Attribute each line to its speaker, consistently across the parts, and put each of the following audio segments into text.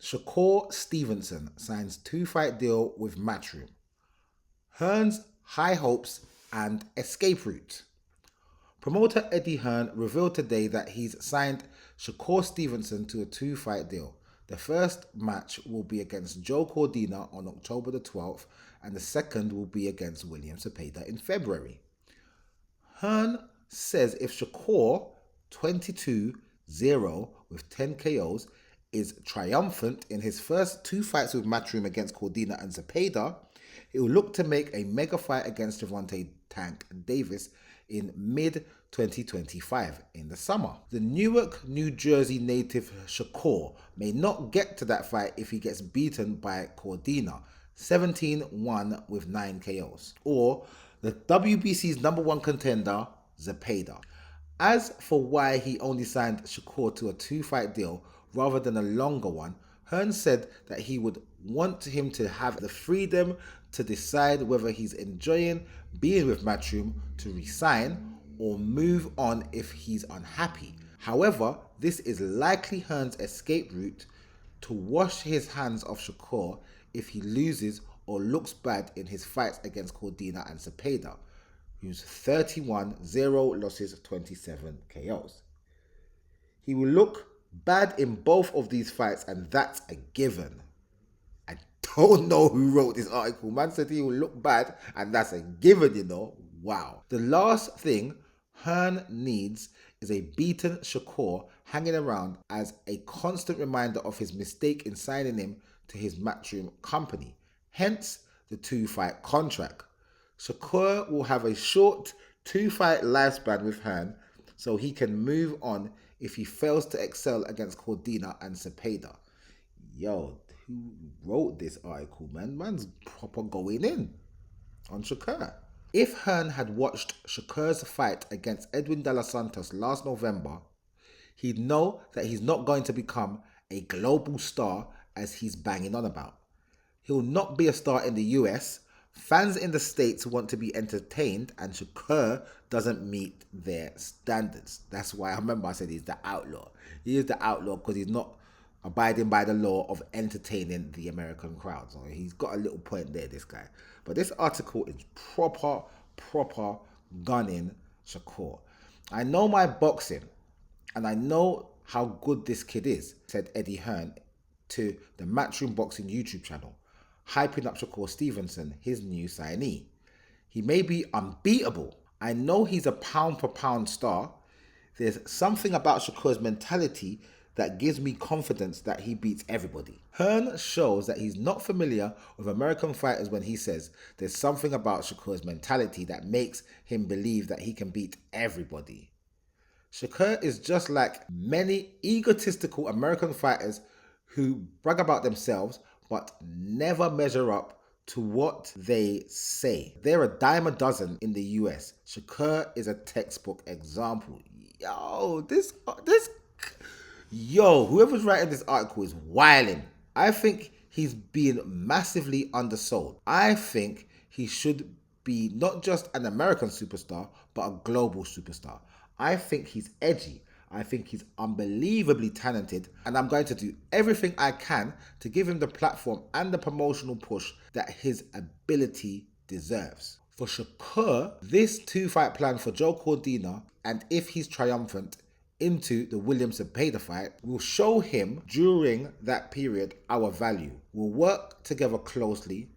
Speaker 1: Shakur Stevenson signs 2-fight deal with Matchroom. Hearn's high hopes and escape route. Promoter Eddie Hearn revealed today that he's signed Shakur Stevenson to a 2-fight deal. The first match will be against Joe Cordina on October the 12th, and the second will be against William Cepeda in February. Hearn says if Shakur, 22-0 with 10 KOs, is triumphant in his first 2 fights with Matchroom against Cordina and Cepeda, he will look to make a mega fight against Gervonta Tank Davis in mid-2025 in the summer. The Newark, New Jersey native Shakur may not get to that fight if he gets beaten by Cordina, 17-1 with 9 KOs, or the WBC's #1 contender, Cepeda. As for why he only signed Shakur to a 2-fight deal rather than a longer one, Hearn said that he would want him to have the freedom to decide whether he's enjoying being with Matchroom to resign or move on if he's unhappy. However, this is likely Hearn's escape route to wash his hands off Shakur if he loses or looks bad in his fights against Cordina and Cepeda, who's 31-0 losses, 27 KOs. He will look bad in both of these fights, and that's a given. I don't know who wrote this article. Man said he will look bad, and that's a given, you know. Wow. The last thing Hearn needs is a beaten Shakur hanging around as a constant reminder of his mistake in signing him to his Matchroom company. Hence the 2-fight contract. Shakur will have a short 2-fight lifespan with Hearn, so he can move on if he fails to excel against Cordina and Cepeda. Yo, who wrote this article, man? Man's proper going in on Shakur. If Hearn had watched Shakur's fight against Edwin De Los Santos last November, he'd know that he's not going to become a global star as he's banging on about. He'll not be a star in the US. Fans in the States want to be entertained, and Shakur doesn't meet their standards. That's why I remember I said he's the outlaw. He is the outlaw because he's not abiding by the law of entertaining the American crowd. So he's got a little point there, this guy. But this article is proper gunning Shakur. I know my boxing, and I know how good this kid is, said Eddie Hearn to the Matchroom Boxing YouTube channel, hyping up Shakur Stevenson, his new signee. He may be unbeatable. I know he's a pound-for-pound star. There's something about Shakur's mentality that gives me confidence that he beats everybody. Hearn shows that he's not familiar with American fighters when he says there's something about Shakur's mentality that makes him believe that he can beat everybody. Shakur is just like many egotistical American fighters who brag about themselves but never measure up to what they say. They're a dime a dozen in the US. Shakur is a textbook example. Whoever's writing this article is wilding. I think he's being massively undersold. I think he should be not just an American superstar, but a global superstar. I think he's edgy. I think he's unbelievably talented, and I'm going to do everything I can to give him the platform and the promotional push that his ability deserves. For Shakur, this 2-fight plan for Joe Cordina, and if he's triumphant into the William Cepeda fight, will show him during that period our value. We'll work together closely,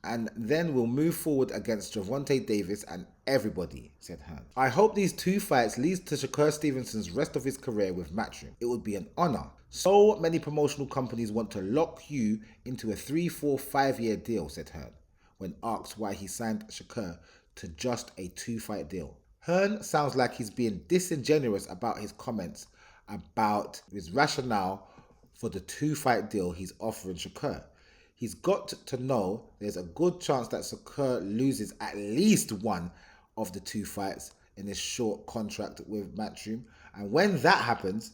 Speaker 1: and then we'll move forward against Gervonta Davis and everybody, said Hearn. I hope these 2 fights leads to Shakur Stevenson's rest of his career with Matchroom. It would be an honor. So many promotional companies want to lock you into a 3, 4, 5-year deal, said Hearn, when asked why he signed Shakur to just a 2-fight deal. Hearn sounds like he's being disingenuous about his comments about his rationale for the 2-fight deal he's offering Shakur. He's got to know there's a good chance that Shakur loses at least one of the 2 fights in his short contract with Matchroom, and when that happens,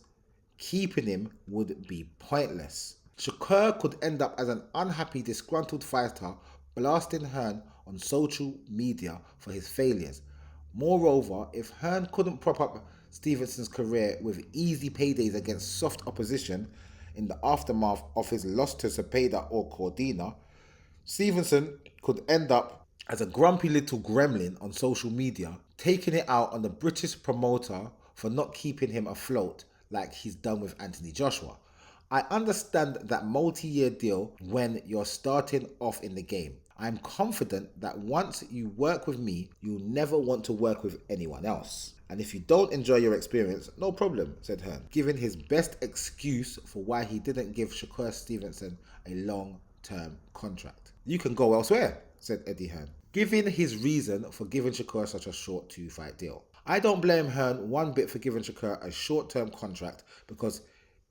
Speaker 1: keeping him would be pointless. Shakur could end up as an unhappy, disgruntled fighter blasting Hearn on social media for his failures. Moreover, if Hearn couldn't prop up Stevenson's career with easy paydays against soft opposition, in the aftermath of his loss to Cepeda or Cordina, Stevenson could end up as a grumpy little gremlin on social media, taking it out on the British promoter for not keeping him afloat like he's done with Anthony Joshua. I understand that multi-year deal when you're starting off in the game. I'm confident that once you work with me, you'll never want to work with anyone else. And if you don't enjoy your experience, no problem, said Hearn, giving his best excuse for why he didn't give Shakur Stevenson a long-term contract. You can go elsewhere, said Eddie Hearn, giving his reason for giving Shakur such a short 2-fight deal. I don't blame Hearn one bit for giving Shakur a short-term contract because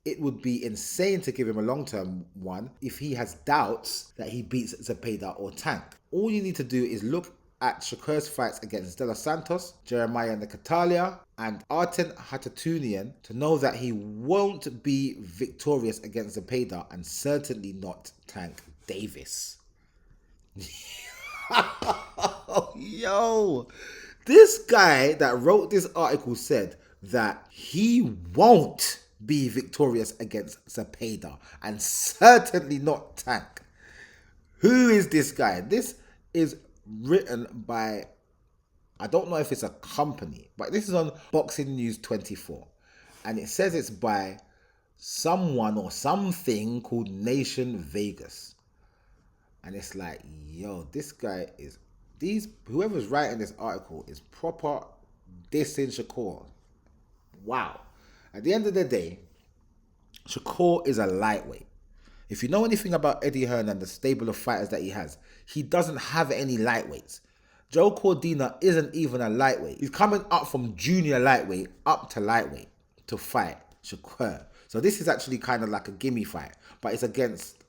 Speaker 1: it would be insane to give him a long-term one if he has doubts that he beats Cepeda or Tank. All you need to do is look at Shakur's fights against De Los Santos, Jeremiah Nicatalia, and Artem Hatatunian to know that he won't be victorious against Cepeda and certainly not Tank Davis. Yo, this guy that wrote this article said that he won't be victorious against Cepeda and certainly not Tank. Who is this guy? This is written by, I don't know if it's a company, but this is on Boxing News 24. And it says it's by someone or something called Nation Vegas. And it's like, yo, this guy is, whoever's writing this article is proper dissing Shakur. Wow. At the end of the day, Shakur is a lightweight. If you know anything about Eddie Hearn and the stable of fighters that he has, he doesn't have any lightweights. Joe Cordina isn't even a lightweight. He's coming up from junior lightweight up to lightweight to fight Shakur. So this is actually kind of like a gimme fight, but it's against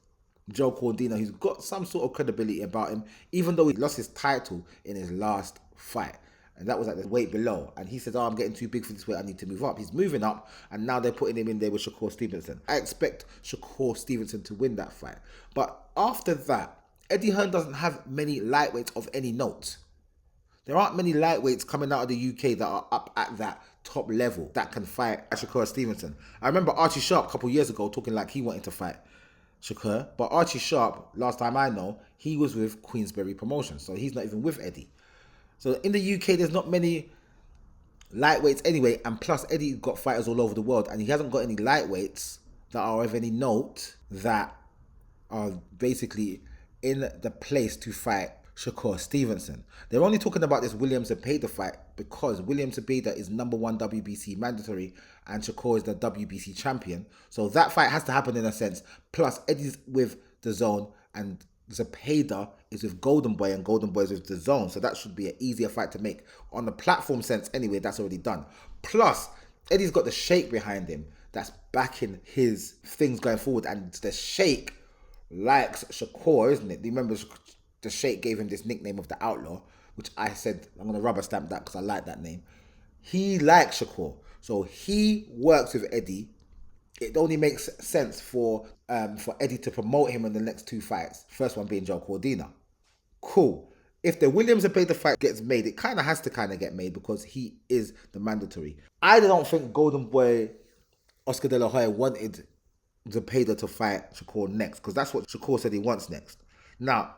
Speaker 1: Joe Cordina, who's got some sort of credibility about him, even though he lost his title in his last fight. And that was at the weight below. And he said, I'm getting too big for this weight, I need to move up. He's moving up, and now they're putting him in there with Shakur Stevenson. I expect Shakur Stevenson to win that fight. But after that, Eddie Hearn doesn't have many lightweights of any note. There aren't many lightweights coming out of the UK that are up at that top level that can fight Shakur Stevenson. I remember Archie Sharp a couple of years ago talking like he wanted to fight Shakur. But Archie Sharp, last time I know, he was with Queensberry Promotions. So he's not even with Eddie. So in the UK, there's not many lightweights anyway. And plus, Eddie's got fighters all over the world. And he hasn't got any lightweights that are of any note that are basically in the place to fight Shakur Stevenson. They're only talking about this William Cepeda fight because William Cepeda is #1 WBC mandatory and Shakur is the WBC champion. So that fight has to happen in a sense. Plus, Eddie's with the Zone and Cepeda is with Golden Boy and Golden Boy is with the Zone. So that should be an easier fight to make. On the platform sense anyway, that's already done. Plus, Eddie's got the Sheikh behind him that's backing his things going forward. And the Sheikh likes Shakur, isn't it? Do you remember the Sheikh gave him this nickname of the Outlaw, which I said I'm going to rubber stamp that because I like that name. He likes Shakur. So he works with Eddie. It only makes sense for Eddie to promote him in the next two fights. First one being Joe Cordina. Cool. If the Williams Cepeda fight gets made, it kind of has to get made because he is the mandatory. I don't think Golden Boy Oscar De La Hoya wanted Cepeda to fight Shakur next because that's what Shakur said he wants next. Now,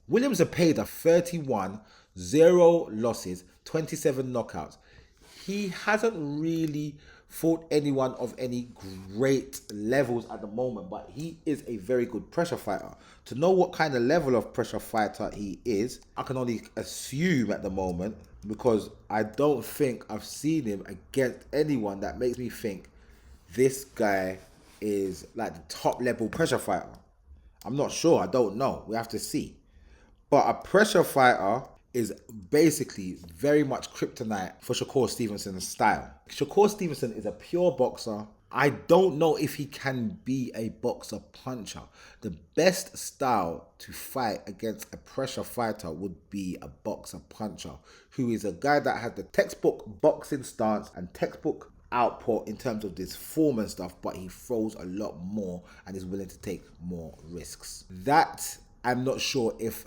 Speaker 1: William Cepeda, 31, 0 losses, 27 knockouts. He hasn't really fought anyone of any great levels at the moment, but he is a very good pressure fighter. To know what kind of level of pressure fighter he is, I can only assume at the moment because I don't think I've seen him against anyone that makes me think this guy is like the top level pressure fighter. I'm not sure. I don't know. We have to see. But a pressure fighter is basically very much kryptonite for Shakur Stevenson's style. Shakur Stevenson is a pure boxer. I don't know if he can be a boxer puncher. The best style to fight against a pressure fighter would be a boxer puncher, who is a guy that has the textbook boxing stance and textbook output in terms of this form and stuff, but he throws a lot more and is willing to take more risks. That, I'm not sure if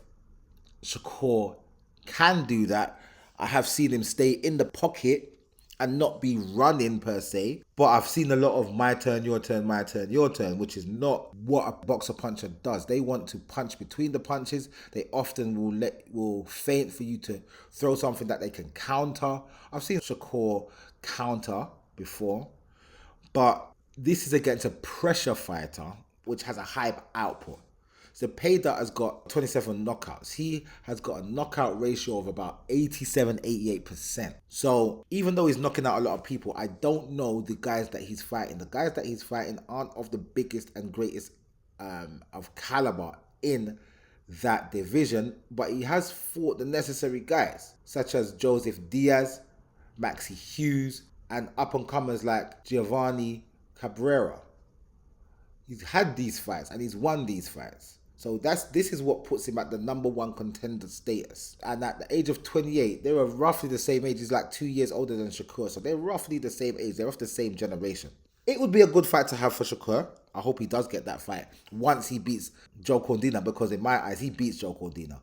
Speaker 1: Shakur can do that. I have seen him stay in the pocket and not be running per se. But I've seen a lot of my turn, your turn, my turn, your turn, which is not what a boxer puncher does. They want to punch between the punches. They often will feint for you to throw something that they can counter. I've seen Shakur counter before, but this is against a pressure fighter, which has a high output. Zepeda has got 27 knockouts. He has got a knockout ratio of about 87, 88%. So even though he's knocking out a lot of people, I don't know the guys that he's fighting. The guys that he's fighting aren't of the biggest and greatest of caliber in that division, but he has fought the necessary guys, such as Joseph Diaz, Maxi Hughes, and up-and-comers like Giovanni Cabrera. He's had these fights and he's won these fights. So this is what puts him at the #1 contender status. And at the age of 28, they were roughly the same age. He's like 2 years older than Shakur. So they're roughly the same age. They're of the same generation. It would be a good fight to have for Shakur. I hope he does get that fight once he beats Joe Cordina, because in my eyes, he beats Joe Cordina.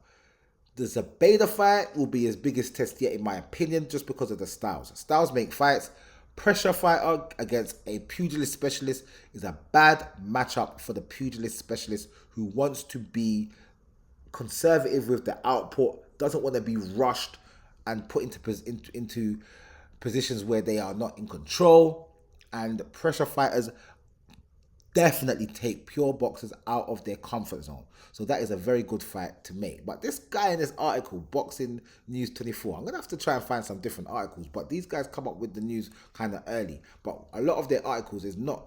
Speaker 1: The Zepeda fight will be his biggest test yet, in my opinion, just because of the styles. Styles make fights. Pressure fighter against a pugilist specialist is a bad matchup for the pugilist specialist who wants to be conservative with the output, doesn't want to be rushed and put into positions where they are not in control. And pressure fighters definitely take pure boxers out of their comfort zone. So that is a very good fight to make. But this guy in this article, Boxing News 24, I'm going to have to try and find some different articles. But these guys come up with the news kind of early. But a lot of their articles is not...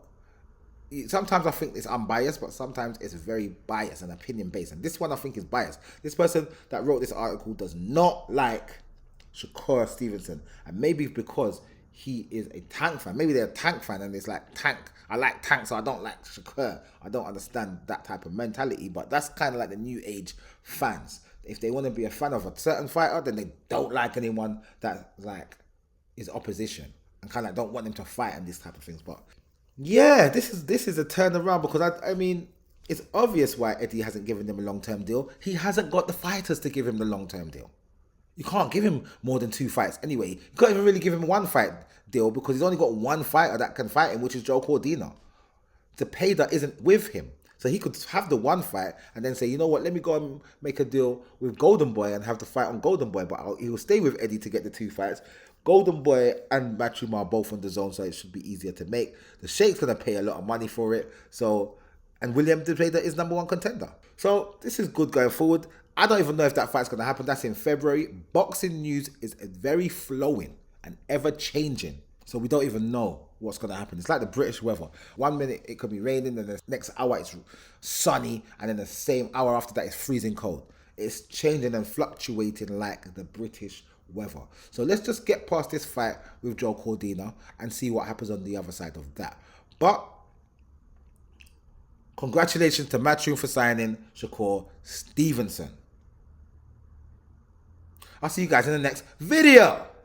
Speaker 1: Sometimes I think it's unbiased, but sometimes it's very biased and opinion-based. And this one I think is biased. This person that wrote this article does not like Shakur Stevenson. And maybe because he is a Tank fan. Maybe they're a Tank fan and it's like, Tank, I like Tank, so I don't like Shakur. I don't understand that type of mentality, but that's kind of like the new age fans. If they want to be a fan of a certain fighter, then they don't like anyone that like is opposition and kind of like don't want them to fight and these type of things. But yeah, this is a turnaround, because I mean, it's obvious why Eddie hasn't given him a long-term deal. He hasn't got the fighters to give him the long-term deal. You can't give him more than 2 fights anyway. You can't even really give him 1 fight deal, because he's only got 1 fighter that can fight him, which is Joe Cordina. Zepeda isn't with him. So he could have the 1 fight and then say, you know what, let me go and make a deal with Golden Boy and have the fight on Golden Boy. But he will stay with Eddie to get the 2 fights. Golden Boy and Matchroom are both on the zone, so it should be easier to make. The Sheik's going to pay a lot of money for it. So, and William Zepeda is #1 contender. So this is good going forward. I don't even know if that fight's going to happen. That's in February. Boxing news is very flowing and ever-changing. So we don't even know what's going to happen. It's like the British weather. 1 minute it could be raining, and the next hour it's sunny, and then the same hour after that it's freezing cold. It's changing and fluctuating like the British weather. So let's just get past this fight with Joe Cordina and see what happens on the other side of that. But congratulations to Matchroom for signing Shakur Stevenson. I'll see you guys in the next video.